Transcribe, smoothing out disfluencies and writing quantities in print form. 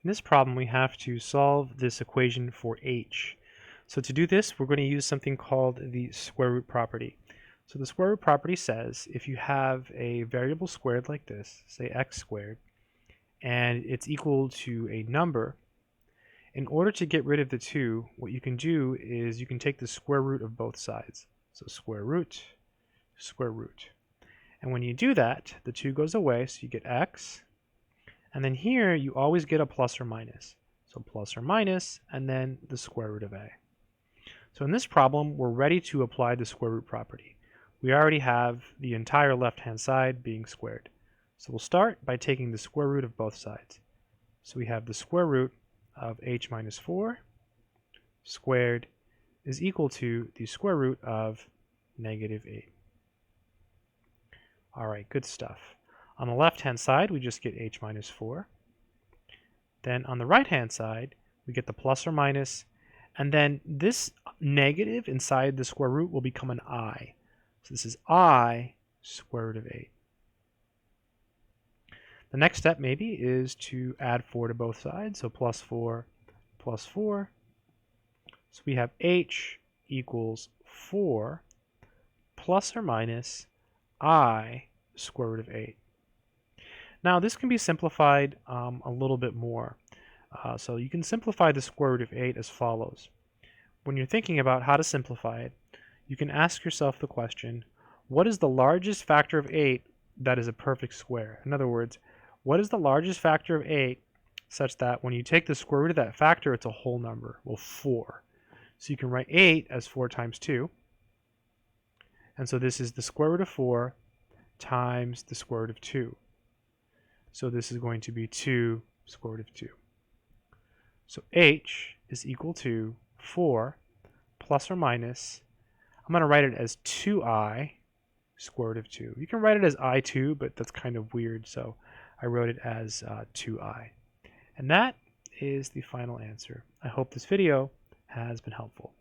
In this problem, we have to solve this equation for h. So to do this, we're going to use something called the square root property. So the square root property says if you have a variable squared like this, say x squared, and it's equal to a number, in order to get rid of the 2, what you can do is you can take the square root of both sides. So square root. And when you do that, the 2 goes away, so you get x. And then here, you always get a plus or minus. So plus or minus, and then the square root of a. So in this problem, we're ready to apply the square root property. We already have the entire left-hand side being squared. So we'll start by taking the square root of both sides. So we have the square root of h minus 4 squared is equal to the square root of negative 8. All right, good stuff. On the left-hand side, we just get h minus 4. Then on the right-hand side, we get the plus or minus, and then this negative inside the square root will become an I. So this is I square root of 8. The next step maybe is to add 4 to both sides, so plus 4 plus 4. So we have h equals 4 plus or minus I square root of 8. Now this can be simplified a little bit more. So you can simplify the square root of 8 as follows. When you're thinking about how to simplify it, you can ask yourself the question, what is the largest factor of 8 that is a perfect square? In other words, what is the largest factor of 8 such that when you take the square root of that factor, it's a whole number? Well, 4. So you can write 8 as 4 times 2. And so this is the square root of 4 times the square root of 2. So this is going to be 2 square root of 2. So h is equal to 4 plus or minus, I'm going to write it as 2i square root of 2. You can write it as I2, but that's kind of weird, so I wrote it as 2i. And that is the final answer. I hope this video has been helpful.